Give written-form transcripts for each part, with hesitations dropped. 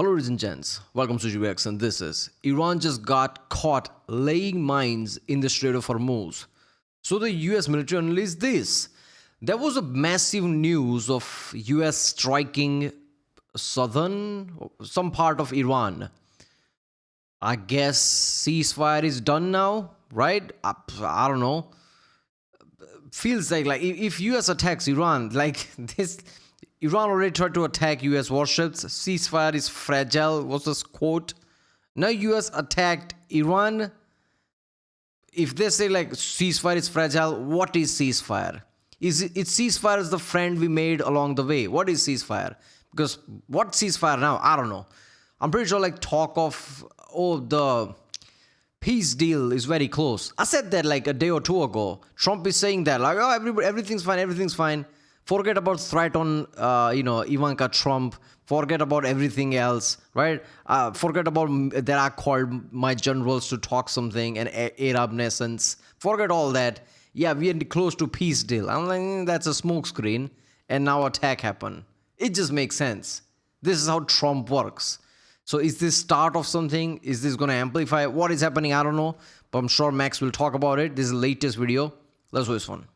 Hello, ladies and gents. Welcome to GX, and this is Iran just got caught laying mines in the Strait of Hormuz. So the US military unleashed this. There was a massive news of US striking some part of Iran. I guess ceasefire is done now, right? I don't know. Feels like if US attacks Iran, like this. Iran already tried to attack US warships. Ceasefire is fragile was this quote. Now US attacked Iran. If they say like ceasefire is fragile, what is ceasefire? Is ceasefire is the friend we made along the way? What is ceasefire? Because what ceasefire now? I don't know. I'm pretty sure like talk of the peace deal is very close. I said that like a day or two ago. Trump is saying that like everything's fine. Forget about threat on, Ivanka Trump. Forget about everything else, right? Forget about that I called my generals to talk something and Arab nations. Forget all that. Yeah, we are close to peace deal. I'm like, that's a smokescreen. And now attack happened. It just makes sense. This is how Trump works. So is this start of something? Is this going to amplify? What is happening? I don't know. But I'm sure Max will talk about it. This is the latest video. Let's do this one.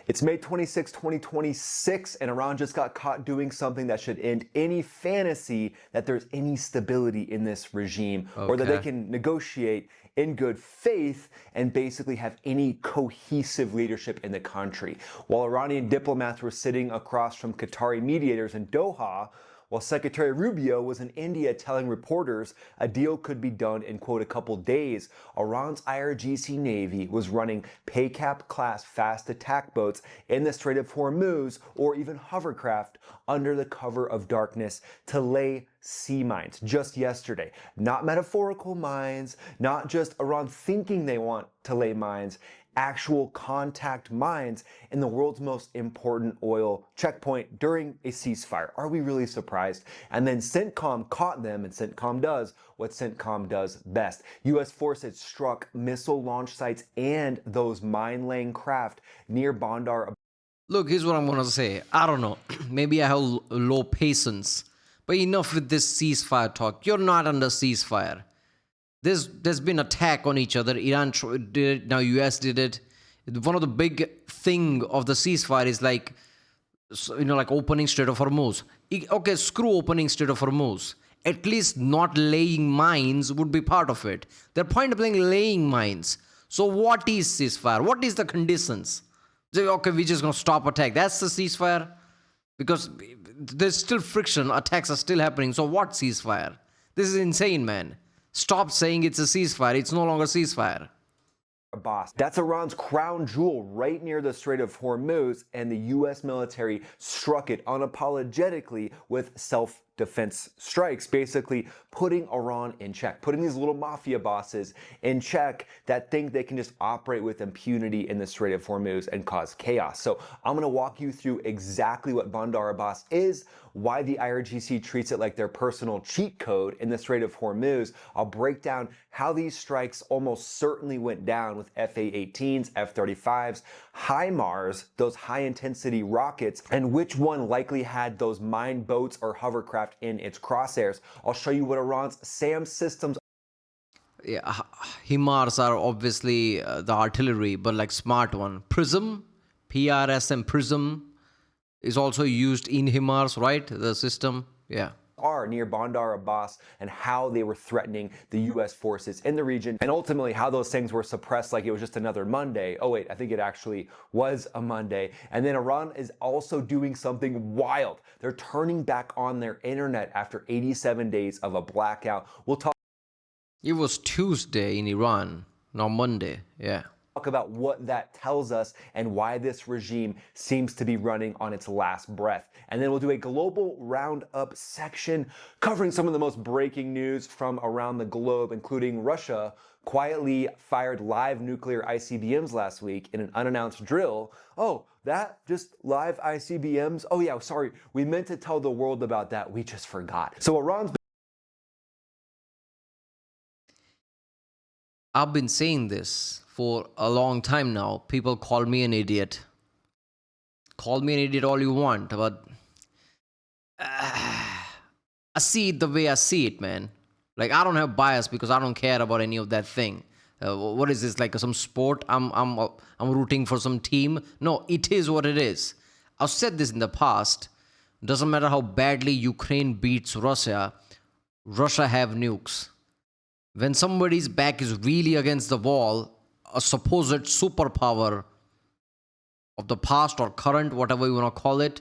It's May 26, 2026, and Iran just got caught doing something that should end any fantasy that there's any stability in this regime, or that they can negotiate in good faith and basically have any cohesive leadership in the country. While Iranian diplomats were sitting across from Qatari mediators in Doha, while Secretary Rubio was in India telling reporters a deal could be done in, quote, a couple days, Iran's IRGC Navy was running PACAP-class fast attack boats in the Strait of Hormuz, or even hovercraft, under the cover of darkness to lay sea mines just yesterday. Not metaphorical mines, not just Iran thinking they want to lay mines, actual contact mines in the world's most important oil checkpoint during a ceasefire. Are we really surprised? And then CENTCOM caught them, and CENTCOM does what CENTCOM does best. U.S. forces struck missile launch sites and those mine-laying craft near Bandar. Look, here's what I'm going to say. I don't know. Maybe I have low patience. But enough with this ceasefire talk. You're not under ceasefire. There's been attack on each other. Iran did it, now US did it. One of the big thing of the ceasefire is like opening Strait of Hormuz. Okay, screw opening Strait of Hormuz. At least not laying mines would be part of it. They're point blank laying mines. So what is ceasefire? What is the conditions? Okay, we're just gonna stop attack. That's the ceasefire? Because there's still friction. Attacks are still happening. So what ceasefire? This is insane, man. Stop saying it's a ceasefire. It's no longer ceasefire. Boss. That's Iran's crown jewel right near the Strait of Hormuz, and the U.S. military struck it unapologetically with self-defense strikes, basically putting Iran in check, putting these little mafia bosses in check that think they can just operate with impunity in the Strait of Hormuz and cause chaos. So I'm going to walk you through exactly what Bandar Abbas is, why the IRGC treats it like their personal cheat code in the Strait of Hormuz. I'll break down how these strikes almost certainly went down with F-A-18s, F-35s, HIMARS, those high-intensity rockets, and which one likely had those mine boats or hovercraft in its crosshairs. I'll show you what Iran's SAM systems. Yeah, HIMARS are obviously the artillery, but like smart one. PRISM, PRSM PRISM is also used in HIMARS, right? The system, yeah. Are near Bandar Abbas, and how they were threatening the U.S. forces in the region, and ultimately how those things were suppressed like it was just another Monday. Oh wait, I think it actually was a Monday. And then Iran is also doing something wild. They're turning back on their internet after 87 days of a blackout. We'll talk. It was Tuesday in Iran, not Monday, yeah. About what that tells us and why this regime seems to be running on its last breath. And then we'll do a global roundup section covering some of the most breaking news from around the globe, including Russia quietly fired live nuclear ICBMs last week in an unannounced drill. Oh, that just live ICBMs? Oh yeah, sorry, we meant to tell the world about that. We just forgot. So Iran's. I've been saying this for a long time now. People call me an idiot. Call me an idiot all you want, but I see it the way I see it, man. Like, I don't have bias because I don't care about any of that thing. What is this, like some sport? I'm rooting for some team. No, it is what it is. I've said this in the past. Doesn't matter how badly Ukraine beats Russia, Russia have nukes. When somebody's back is really against the wall, a supposed superpower of the past or current, whatever you want to call it,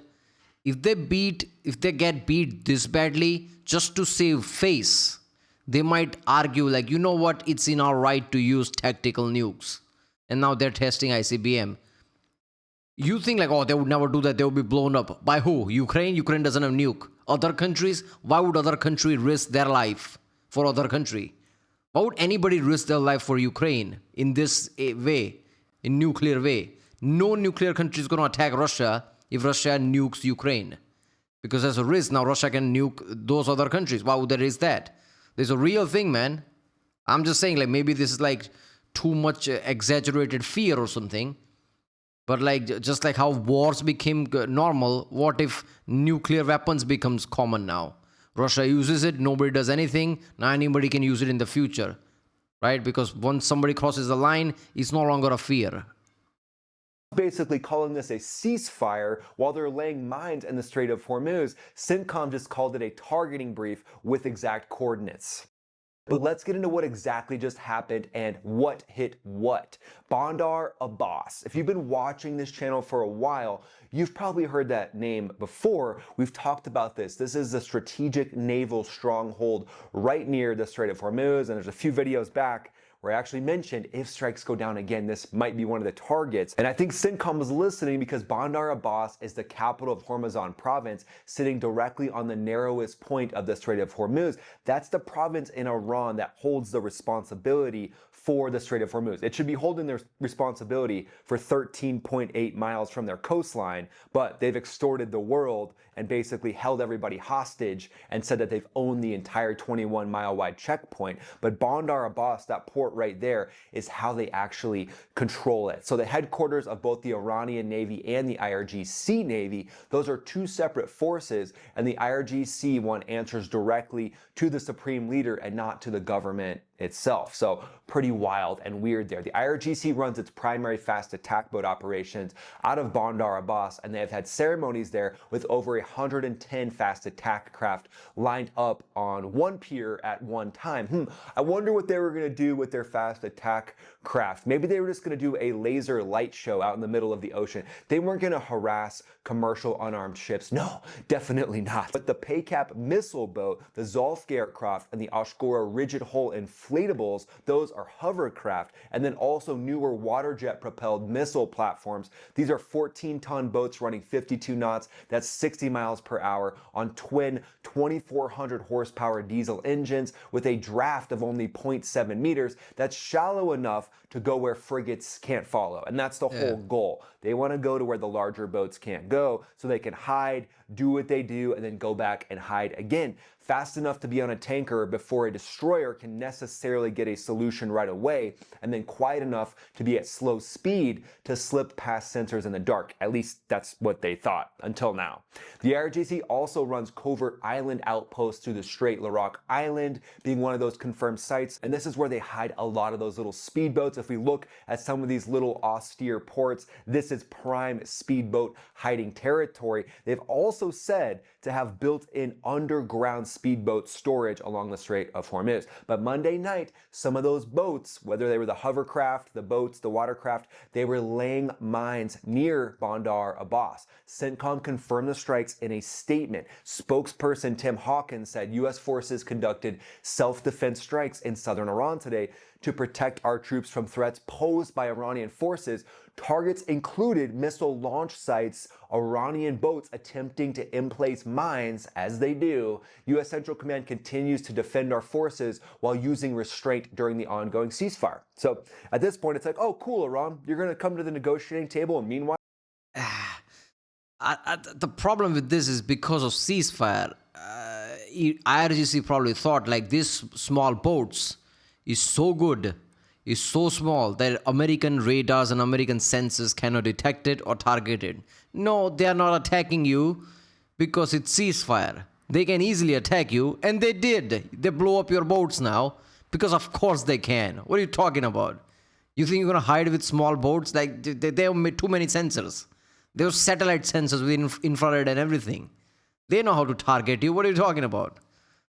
if they get beat this badly just to save face, they might argue like, you know what, it's in our right to use tactical nukes. And now they're testing ICBM. You think like, oh, they would never do that, they would be blown up. By who? Ukraine? Ukraine doesn't have nuke. Other countries? Why would other country risk their life for other country? Why would anybody risk their life for Ukraine in this way, in nuclear way? No nuclear country is going to attack Russia if Russia nukes Ukraine. Because there's a risk now Russia can nuke those other countries. Why would they risk that? There's a real thing, man. I'm just saying, like, maybe this is like too much exaggerated fear or something. But like, just like how wars became normal, what if nuclear weapons becomes common now? Russia uses it, nobody does anything, now anybody can use it in the future, right? Because once somebody crosses the line, it's no longer a fear. Basically calling this a ceasefire while they're laying mines in the Strait of Hormuz. CENTCOM just called it a targeting brief with exact coordinates. But let's get into what exactly just happened and what hit what. Bandar Abbas. If you've been watching this channel for a while, you've probably heard that name before. We've talked about this. This is a strategic naval stronghold right near the Strait of Hormuz, and there's a few videos back where I actually mentioned if strikes go down again, this might be one of the targets. And I think CENTCOM was listening because Bandar Abbas is the capital of Hormuzgan province, sitting directly on the narrowest point of the Strait of Hormuz. That's the province in Iran that holds the responsibility for the Strait of Hormuz. It should be holding their responsibility for 13.8 miles from their coastline, but they've extorted the world and basically held everybody hostage and said that they've owned the entire 21-mile wide checkpoint. But Bandar Abbas, that port right there, is how they actually control it. So the headquarters of both the Iranian Navy and the IRGC Navy, those are two separate forces, and the IRGC one answers directly to the supreme leader and not to the government itself. So pretty wild and weird there. The IRGC runs its primary fast attack boat operations out of Bandar Abbas, and they have had ceremonies there with over 110 fast attack craft lined up on one pier at one time. I wonder what they were going to do with their fast attack craft. Maybe they were just going to do a laser light show out in the middle of the ocean. They weren't going to harass commercial unarmed ships. No, definitely not. But the PACAP missile boat, the Zolsk aircraft, and the Ashgora rigid hull inflatables, those are hovercraft, and then also newer water jet propelled missile platforms. These are 14-ton boats running 52 knots, that's 60 miles per hour, on twin 2,400 horsepower diesel engines with a draft of only 0.7 meters. That's shallow enough to go where frigates can't follow. And that's the whole goal. They want to go to where the larger boats can't go so they can hide, do what they do, and then go back and hide again. Fast enough to be on a tanker before a destroyer can necessarily get a solution right away, and then quiet enough to be at slow speed to slip past sensors in the dark. At least that's what they thought until now. The IRGC also runs covert island outposts through the Strait, Larak Island being one of those confirmed sites, and this is where they hide a lot of those little speedboats. If we look at some of these little austere ports, this is prime speedboat hiding territory. They've also said to have built-in underground speedboat storage along the Strait of Hormuz. But Monday night, some of those boats, whether they were the hovercraft, the boats, the watercraft, they were laying mines near Bandar Abbas. CENTCOM confirmed the strikes in a statement. Spokesperson Tim Hawkins said U.S. forces conducted self-defense strikes in southern Iran today to protect our troops from threats posed by Iranian forces. Targets included missile launch sites, Iranian boats attempting to emplace mines, as they do. U.S. Central Command continues to defend our forces while using restraint during the ongoing ceasefire. So at this point, it's like, oh, cool, Iran, you're going to come to the negotiating table, and meanwhile... The problem with this is because of ceasefire, IRGC probably thought like these small boats is so good, is so small that American radars and American sensors cannot detect it or target it. No, they are not attacking you because it's ceasefire. they can easily attack you, and they did. They blow up your boats now, because of course they can. What are you talking about? You think you're gonna hide with small boats? Like, they have too many sensors. They have satellite sensors with infrared and everything. They know how to target you. What are you talking about?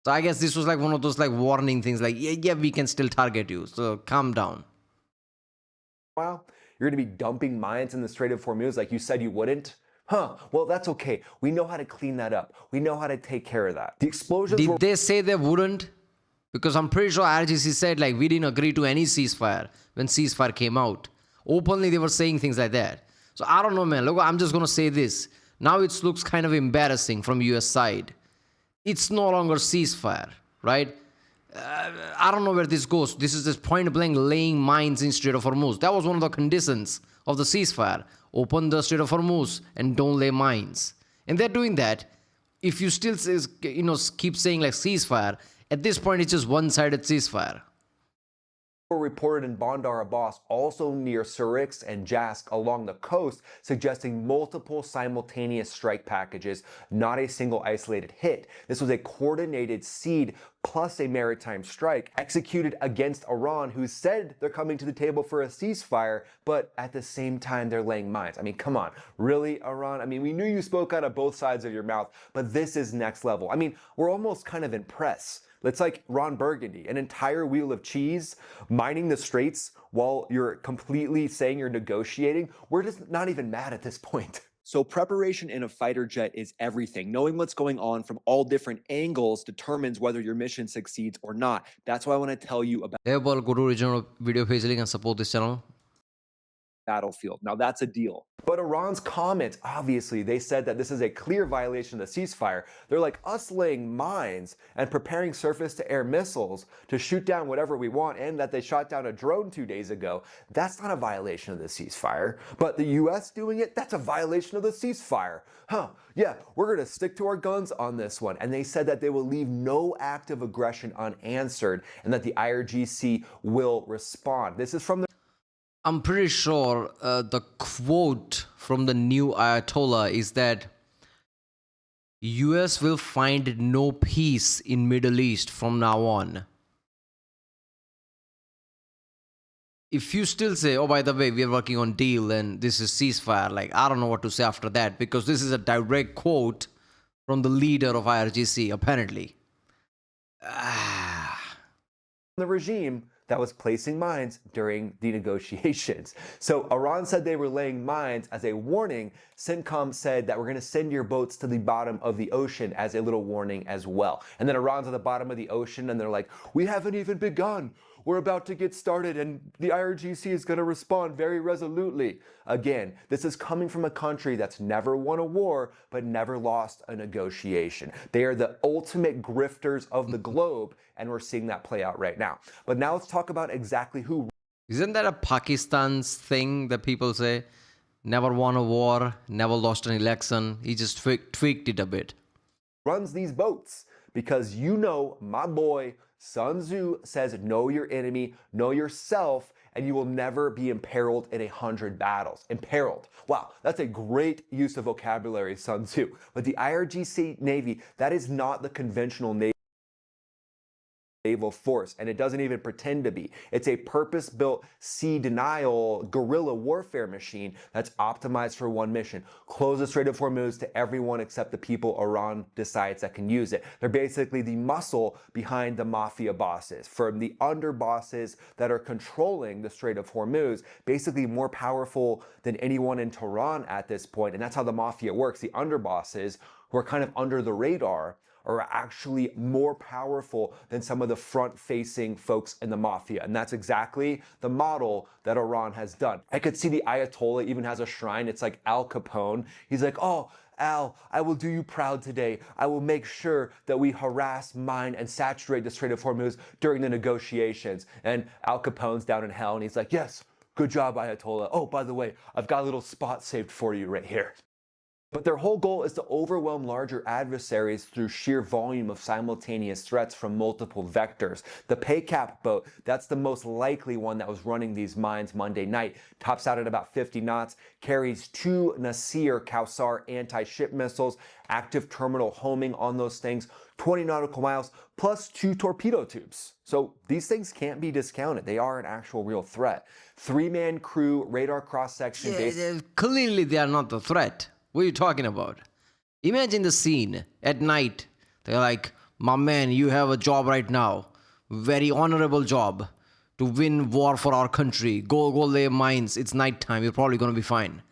So I guess this was like one of those like warning things, like, yeah, we can still target you, so calm down. Wow, you're going to be dumping mines in the Strait of Hormuz like you said you wouldn't? Huh, well, that's okay. We know how to clean that up. We know how to take care of that. The explosions Did they say they wouldn't? Because I'm pretty sure IRGC said, like, we didn't agree to any ceasefire when ceasefire came out. Openly, they were saying things like that. So I don't know, man. Look, I'm just going to say this. Now it looks kind of embarrassing from US side. It's no longer ceasefire, right? I don't know where this goes. This is just point blank laying mines in Strait of Hormuz. That was one of the conditions of the ceasefire. Open the Strait of Hormuz and don't lay mines. And they're doing that. If you still keep saying like ceasefire, at this point it's just one-sided ceasefire. Reported in Bandar Abbas, also near Surix and Jask along the coast, suggesting multiple simultaneous strike packages, not a single isolated hit. This was a coordinated seed plus a maritime strike executed against Iran, who said they're coming to the table for a ceasefire, but at the same time they're laying mines. I mean, come on, really, Iran? I mean, we knew you spoke out of both sides of your mouth, but this is next level. I mean, we're almost kind of impressed. It's like Ron Burgundy, an entire wheel of cheese, mining the straits while you're completely saying you're negotiating. We're just not even mad at this point. So preparation in a fighter jet is everything. Knowing what's going on from all different angles determines whether your mission succeeds or not. That's why I want to tell you about Go to original video page link and support this channel. Battlefield. Now that's a deal. But Iran's comments, obviously, they said that this is a clear violation of the ceasefire. They're like, us laying mines and preparing surface-to-air missiles to shoot down whatever we want, and that they shot down a drone 2 days ago. That's not a violation of the ceasefire. But the US doing it, that's a violation of the ceasefire. Huh, yeah, we're going to stick to our guns on this one. And they said that they will leave no act of aggression unanswered and that the IRGC will respond. This is from the I'm pretty sure the quote from the new Ayatollah is that US will find no peace in Middle East from now on. If you still say, oh, by the way, we are working on deal and this is ceasefire, like, I don't know what to say after that, because this is a direct quote from the leader of IRGC, apparently. The regime that was placing mines during the negotiations. So Iran said they were laying mines as a warning. CENTCOM said that we're going to send your boats to the bottom of the ocean as a little warning as well. And then Iran's at the bottom of the ocean and they're like, we haven't even begun. We're about to get started and the IRGC is going to respond very resolutely. Again, this is coming from a country that's never won a war but never lost a negotiation. They are the ultimate grifters of the globe, and we're seeing that play out right now. But now let's talk about exactly who... Isn't that a Pakistan's thing that people say? Never won a war, never lost an election. He just tweaked it a bit. Runs these boats, because you know my boy Sun Tzu says, know your enemy, know yourself, and you will never be imperiled in 100 battles. Imperiled. Wow, that's a great use of vocabulary, Sun Tzu. But the IRGC Navy, that is not the conventional naval force, and it doesn't even pretend to be. It's a purpose-built sea denial guerrilla warfare machine that's optimized for one mission: close the Strait of Hormuz to everyone except the people Iran decides that can use it. They're basically the muscle behind the mafia bosses, from the underbosses that are controlling the Strait of Hormuz, basically more powerful than anyone in Tehran at this point. And that's how the mafia works. The underbosses, who are kind of under the radar, are actually more powerful than some of the front-facing folks in the mafia. And that's exactly the model that Iran has done. I could see the Ayatollah even has a shrine. It's like Al Capone. He's like, oh, Al, I will do you proud today. I will make sure that we harass, mine, and saturate the Strait of Hormuz during the negotiations. And Al Capone's down in hell, and he's like, yes, good job, Ayatollah. Oh, by the way, I've got a little spot saved for you right here. But their whole goal is to overwhelm larger adversaries through sheer volume of simultaneous threats from multiple vectors. The PACAP boat, that's the most likely one that was running these mines Monday night, tops out at about 50 knots, carries 2 Nasir Kausar anti-ship missiles, active terminal homing on those things, 20 nautical miles, plus 2 torpedo tubes. So these things can't be discounted. They are an actual real threat. 3-man crew, radar cross-section based. Clearly they are not the threat. What are you talking about? Imagine the scene at night. They're like, my man, you have a job right now. Very honorable job to win war for our country. Go lay mines. It's nighttime. You're probably going to be fine.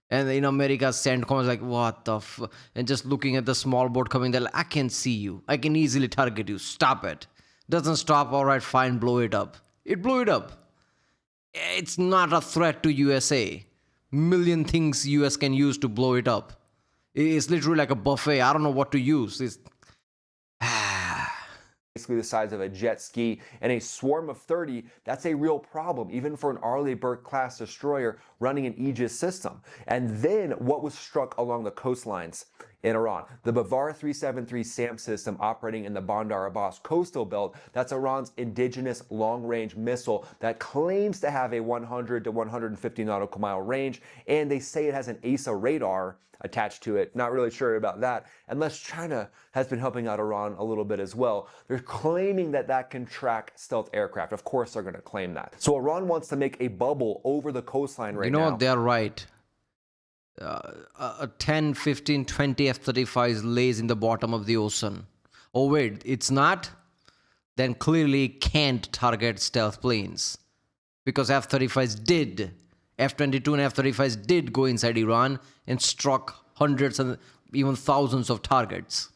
And in America, CENTCOM is like, what the f... And just looking at the small boat coming, they're like, I can see you. I can easily target you. Stop it. Doesn't stop. All right, fine. Blow it up. It blew it up. It's not a threat to USA. Million things US can use to blow it up. It's literally like a buffet. I don't know what to use. It's basically the size of a jet ski, and a swarm of 30, that's a real problem, even for an Arleigh Burke-class destroyer running an Aegis system. And then what was struck along the coastlines in Iran? The Bavar 373 SAM system operating in the Bandar Abbas coastal belt, that's Iran's indigenous long-range missile that claims to have a 100 to 150 nautical mile range, and they say it has an ASA radar attached to it. Not really sure about that, unless China has been helping out Iran a little bit as well. They're claiming that that can track stealth aircraft. Of course they're going to claim that. So Iran wants to make a bubble over the coastline right now. You know what? They're right. A 10, 15, 20 F-35s lays in the bottom of the ocean. Oh wait, it's not? Then clearly can't target stealth planes. Because F-35s did. F-22 and F-35s did go inside Iran and struck hundreds and even thousands of targets.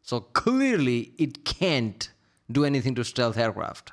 So clearly it can't do anything to stealth aircraft.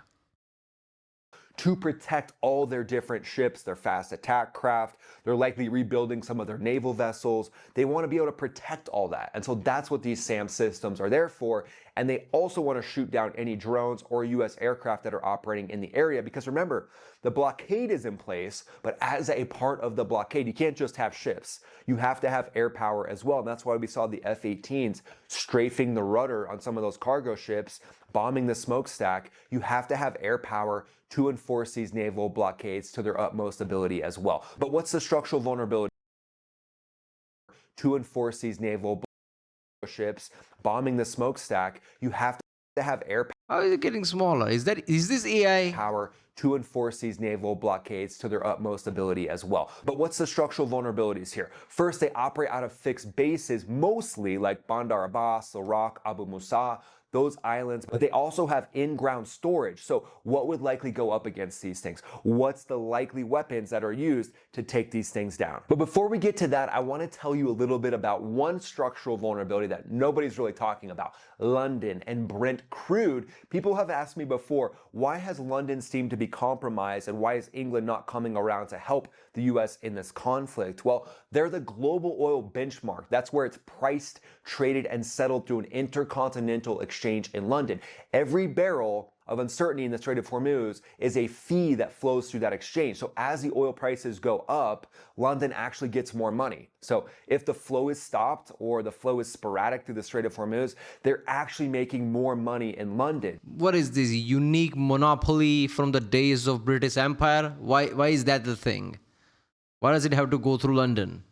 To protect all their different ships, their fast attack craft, they're likely rebuilding some of their naval vessels. They want to be able to protect all that. And so that's what these SAM systems are there for. And they also want to shoot down any drones or US aircraft that are operating in the area. Because remember, the blockade is in place, but as a part of the blockade, you can't just have ships. You have to have air power as well. And that's why we saw the F-18s strafing the rudder on some of those cargo ships, bombing the smokestack. You have to have air power to enforce these naval blockades to their utmost ability as well. But what's the structural vulnerability? To enforce these naval ships, bombing the smokestack, you have to have air power. How is it getting smaller? Is this AI? Power to enforce these naval blockades to their utmost ability as well. But what's the structural vulnerabilities here? First, they operate out of fixed bases, mostly like Bandar Abbas, Iraq, Abu Musa, those islands, but they also have in-ground storage. So what would likely go up against these things? What's the likely weapons that are used to take these things down? But before we get to that, I want to tell you a little bit about one structural vulnerability that nobody's really talking about: London and Brent crude. People have asked me before, why has London seemed to be compromised and why is England not coming around to help the US in this conflict? Well, they're the global oil benchmark. That's where it's priced, traded, and settled through an intercontinental exchange in London. Every barrel of uncertainty in the Strait of Hormuz is a fee that flows through that exchange. So as the oil prices go up, London actually gets more money. So if the flow is stopped or the flow is sporadic through the Strait of Hormuz, they're actually making more money in London. What is this unique monopoly from the days of British Empire? Why is that the thing? Why does it have to go through London?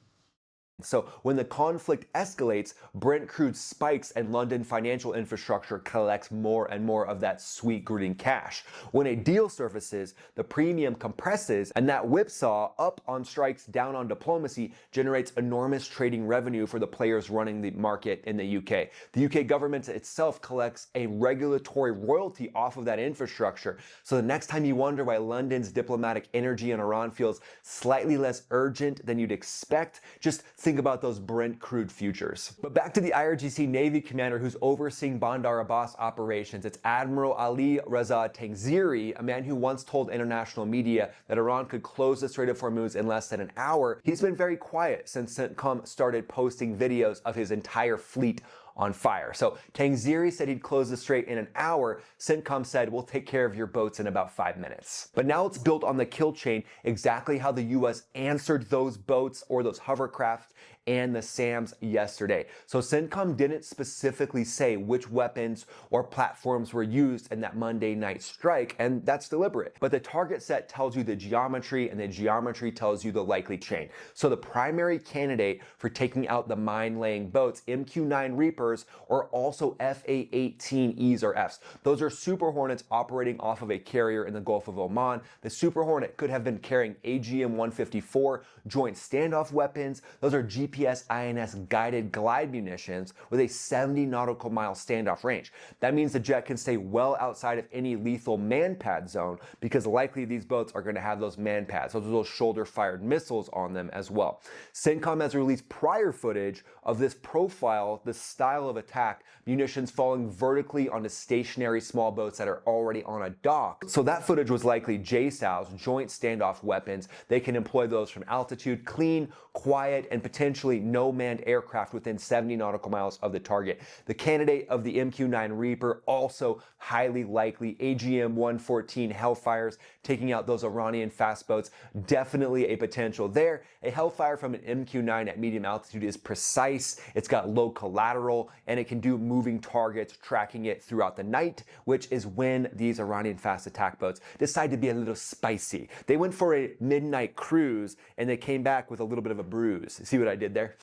So when the conflict escalates, Brent crude spikes and London financial infrastructure collects more and more of that sweet green cash. When a deal surfaces, the premium compresses, and that whipsaw up on strikes, down on diplomacy generates enormous trading revenue for the players running the market in the UK. The UK government itself collects a regulatory royalty off of that infrastructure. So the next time you wonder why London's diplomatic energy in Iran feels slightly less urgent than you'd expect, just think about those Brent crude futures. But back to the IRGC Navy commander who's overseeing Bandar Abbas operations. It's Admiral Ali Reza Tangziri, a man who once told international media that Iran could close the Strait of Hormuz in less than an hour. He's been very quiet since CENTCOM started posting videos of his entire fleet on fire. So Tangziri said he'd close the strait in an hour. CENTCOM said, we'll take care of your boats in about 5 minutes. But now it's built on the kill chain exactly how the US answered those boats or those hovercraft and the SAMs yesterday. So CENTCOM didn't specifically say which weapons or platforms were used in that Monday night strike, and that's deliberate. But the target set tells you the geometry, and the geometry tells you the likely chain. So the primary candidate for taking out the mine-laying boats, MQ-9 Reapers, or also FA-18Es or Fs. Those are Super Hornets operating off of a carrier in the Gulf of Oman. The Super Hornet could have been carrying AGM-154 joint standoff weapons. Those are GPS-INS guided glide munitions with a 70 nautical mile standoff range. That means the jet can stay well outside of any lethal man-pad zone, because likely these boats are going to have those man-pads, those shoulder-fired missiles on them as well. CENTCOM has released prior footage of this profile, this style of attack, munitions falling vertically onto stationary small boats that are already on a dock. So that footage was likely JSOWs, joint standoff weapons. They can employ those from altitude, clean, quiet, and potentially no manned aircraft within 70 nautical miles of the target. The candidate of the MQ-9 Reaper, also highly likely. AGM-114 Hellfires taking out those Iranian fast boats, definitely a potential there. A Hellfire from an MQ-9 at medium altitude is precise, it's got low collateral, and it can do moving targets, tracking it throughout the night, which is when these Iranian fast attack boats decide to be a little spicy. They went for a midnight cruise, and they came back with a little bit of a bruise. See what I did there?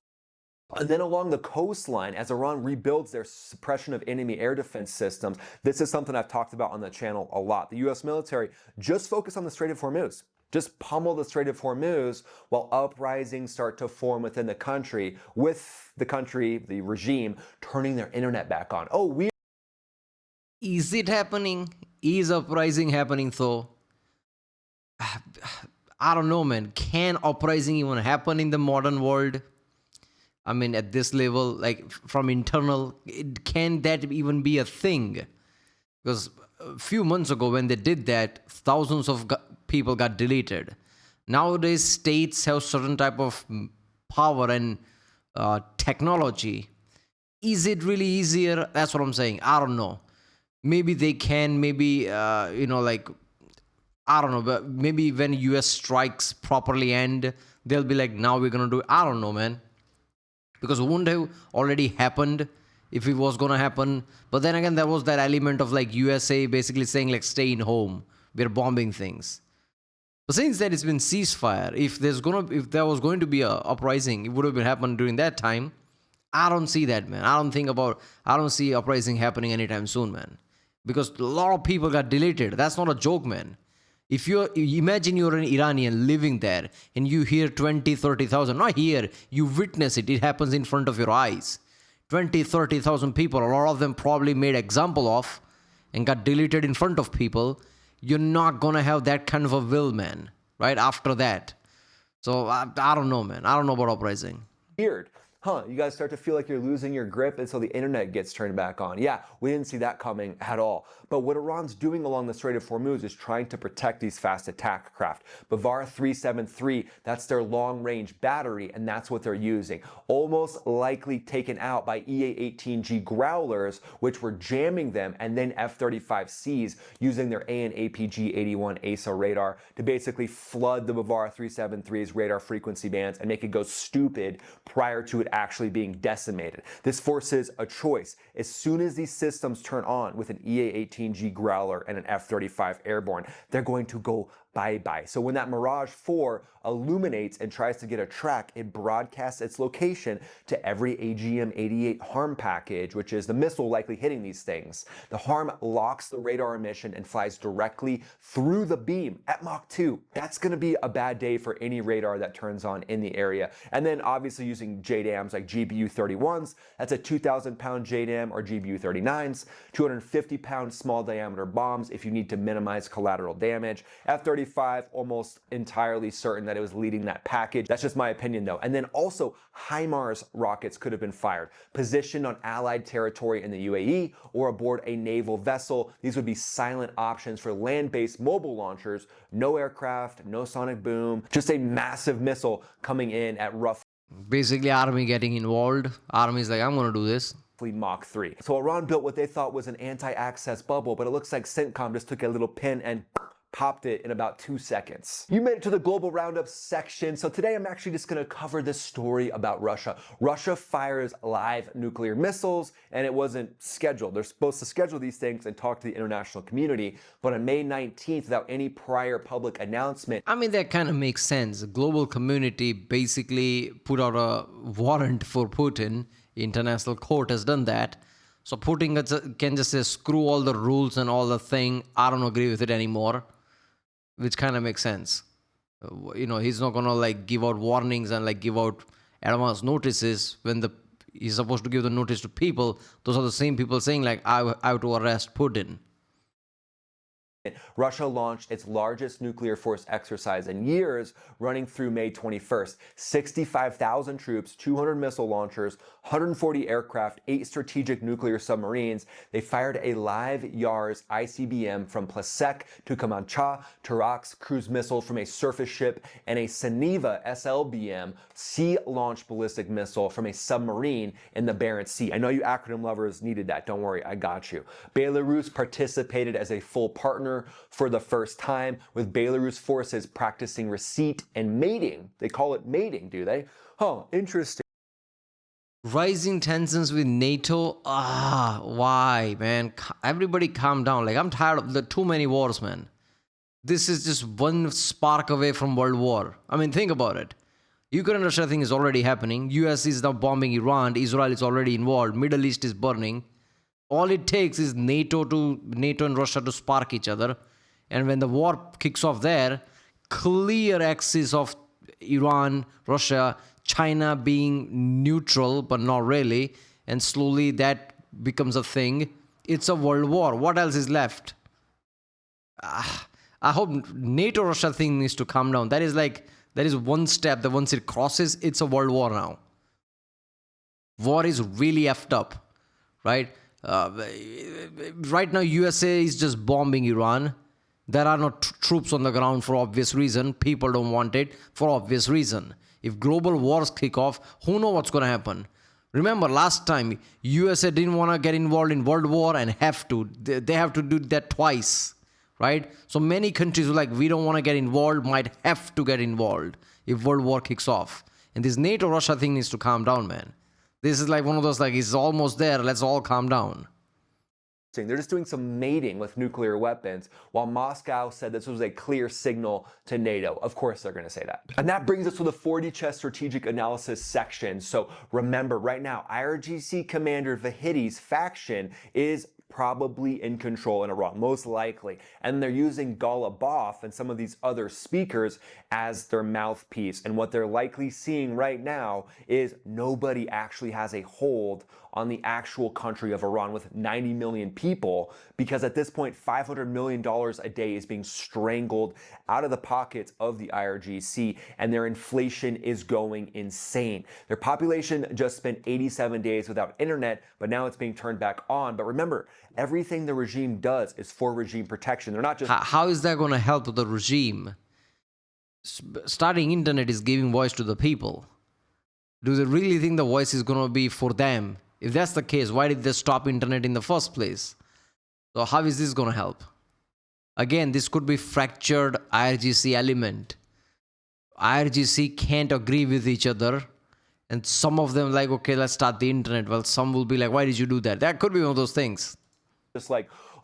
And then along the coastline, as Iran rebuilds their suppression of enemy air defense systems, this is something I've talked about on the channel a lot. The U.S. military just focus on the Strait of Hormuz. Just pummel the Strait of Hormuz while uprisings start to form within the country, with the country, the regime, turning their internet back on. Oh, Is it happening? Is uprising happening though? I don't know, man. Can uprising even happen in the modern world? I mean, at this level, like from internal, can that even be a thing? Because a few months ago when they did that, thousands of people got deleted. Nowadays, states have certain type of power and technology. Is it really easier? That's what I'm saying. I don't know. Maybe they can, maybe, like, I don't know, but maybe when US strikes properly end, they'll be like, now we're going to do it. I don't know, man. Because it wouldn't have already happened if it was going to happen. But then again, there was that element of like USA basically saying like, stay in home. We're bombing things. But since that it's been ceasefire, if there was going to be a uprising, it would have been happened during that time. I don't see that, man. I don't see uprising happening anytime soon, man. Because a lot of people got deleted. That's not a joke, man. If you imagine you're an Iranian living there and you hear 20, 30,000, not here, you witness it, it happens in front of your eyes. 20, 30,000 people, a lot of them probably made example of and got deleted in front of people. You're not going to have that kind of a will, man, right after that. So I don't know, man. I don't know about uprising. Weird. You guys start to feel like you're losing your grip until the internet gets turned back on. Yeah, we didn't see that coming at all. But what Iran's doing along the Strait of Hormuz is trying to protect these fast attack craft. Bavar 373, that's their long-range battery, and that's what they're using. Almost likely taken out by EA-18G Growlers, which were jamming them, and then F-35Cs using their AN/APG-81 ASA radar to basically flood the Bavar 373's radar frequency bands and make it go stupid prior to it actually being decimated. This forces a choice. As soon as these systems turn on with an EA-18G Growler and an F-35 airborne, they're going to go bye-bye. So when that Mirage 4 illuminates and tries to get a track, it broadcasts its location to every AGM-88 HARM package, which is the missile likely hitting these things. The HARM locks the radar emission and flies directly through the beam at Mach 2. That's going to be a bad day for any radar that turns on in the area. And then obviously using JDAMs like GBU-31s, that's a 2,000-pound JDAM, or GBU-39s, 250-pound small diameter bombs if you need to minimize collateral damage. F-35 almost entirely certain that it was leading that package. That's just my opinion though. And then also HIMARS rockets could have been fired, positioned on Allied territory in the UAE or aboard a naval vessel. These would be silent options for land-based mobile launchers. No aircraft, no sonic boom, just a massive missile coming in at roughly Basically, Army getting involved. Army's like, I'm going to do this. Mach 3. So Iran built what they thought was an anti-access bubble, but it looks like CENTCOM just took a little pin and popped it in about 2 seconds. You made it to the Global Roundup section. So today I'm actually just gonna cover this story about Russia. Russia fires live nuclear missiles, and it wasn't scheduled. They're supposed to schedule these things and talk to the international community, but on May 19th, without any prior public announcement. I mean, that kind of makes sense. The global community basically put out a warrant for Putin. International court has done that. So Putin can just say, screw all the rules and all the thing. I don't agree with it anymore, which kind of makes sense. You know, he's not going to like give out warnings and like give out advance notices when he's supposed to give the notice to people. Those are the same people saying like, I have to arrest Putin. Russia launched its largest nuclear force exercise in years, running through May 21st. 65,000 troops, 200 missile launchers, 140 aircraft, 8 strategic nuclear submarines. They fired a live Yars ICBM from Plasek to Kamancha, Tarak's cruise missile from a surface ship, and a Saniva SLBM sea-launched ballistic missile from a submarine in the Barents Sea. I know you acronym lovers needed that. Don't worry, I got you. Belarus participated as a full partner for the first time, with Belarus forces practicing receipt and mating. They call it mating, do they? Huh, interesting. Rising tensions with NATO. Why, man? Everybody calm down. Like, I'm tired of the too many wars, man. This is just one spark away from World War. I mean, think about it. Ukraine-Russia thing is already happening. US is now bombing Iran. Israel is already involved. Middle East is burning. All it takes is NATO and Russia to spark each other. And when the war kicks off there, clear axis of Iran, Russia, China being neutral, but not really. And slowly that becomes a thing. It's a world war. What else is left? I hope NATO-Russia thing needs to calm down. That is one step that once it crosses, it's a world war now. War is really effed up, right? Right now, USA is just bombing Iran. There are no troops on the ground for obvious reason. People don't want it for obvious reason. If global wars kick off, who knows what's going to happen? Remember last time, USA didn't want to get involved in World War and have to. They have to do that twice, right? So many countries who we don't want to get involved might have to get involved if World War kicks off. And this NATO-Russia thing needs to calm down, man. This is like one of those, it's almost there, let's all calm down. They're just doing some mating with nuclear weapons, while Moscow said this was a clear signal to NATO. Of course they're going to say that. And that brings us to the 40 chess strategic analysis section. So remember, right now, IRGC Commander Vahidi's faction is probably in control in Iran, most likely. And they're using Golubov and some of these other speakers as their mouthpiece. And what they're likely seeing right now is nobody actually has a hold on the actual country of Iran with 90 million people, because at this point, $500 million a day is being strangled out of the pockets of the IRGC, and their inflation is going insane. Their population just spent 87 days without internet, but now it's being turned back on. But remember, everything the regime does is for regime protection. They're not just... How is that going to help the regime? Starting internet is giving voice to the people. Do they really think the voice is going to be for them? If that's the case, why did they stop internet in the first place? So how is this going to help? Again, this could be fractured IRGC element. IRGC can't agree with each other. And some of them okay, let's start the internet. Well, some will be like, why did you do that? That could be one of those things. Just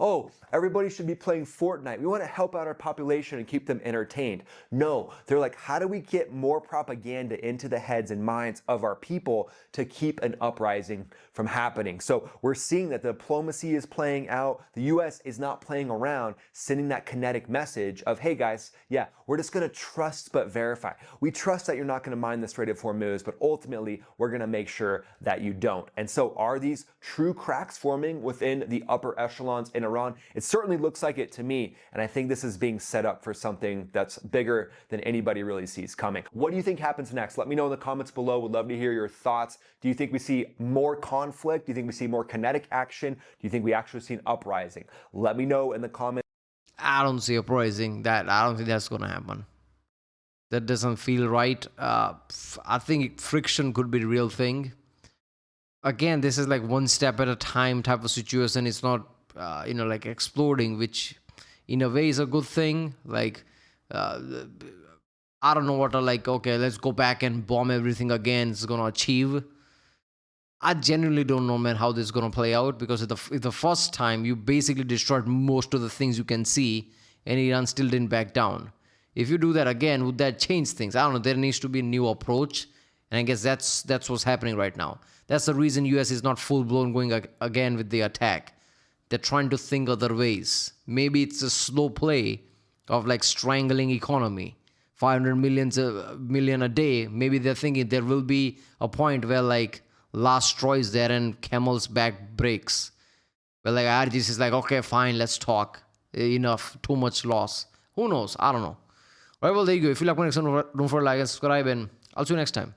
oh, everybody should be playing Fortnite. We want to help out our population and keep them entertained. No, they're like, how do we get more propaganda into the heads and minds of our people to keep an uprising from happening? So we're seeing that the diplomacy is playing out. The US is not playing around, sending that kinetic message of, hey guys, yeah, we're just going to trust but verify. We trust that you're not going to mine the Strait of Hormuz, but ultimately we're going to make sure that you don't. And so are these true cracks forming within the upper echelons in Iran? It certainly looks like it to me, and I think this is being set up for something that's bigger than anybody really sees coming. What do you think happens next? Let me know in the comments below. Would love to hear your thoughts. Do you think we see more conflict? Do you think we see more kinetic action? Do you think we actually see an uprising? Let me know in the comments. I don't see uprising. I don't think that's going to happen. That doesn't feel right. I think friction could be the real thing. Again, this is one step at a time type of situation. It's not exploding, which in a way is a good thing. Like, I don't know what are like, okay, let's go back and bomb everything again. It's going to achieve. I genuinely don't know, man, how this is going to play out, because if the first time you basically destroyed most of the things you can see and Iran still didn't back down. If you do that again, would that change things? I don't know. There needs to be a new approach. And I guess that's what's happening right now. That's the reason US is not full-blown going again with the attack. They're trying to think other ways. Maybe it's a slow play of like strangling economy. 500 million a day. Maybe they're thinking there will be a point where like last straw is there and camel's back breaks. But like IRGC is like, okay, fine, let's talk. Enough, too much loss. Who knows? I don't know. All right, well, there you go. If you like my next one, don't forget to like and subscribe, and I'll see you next time.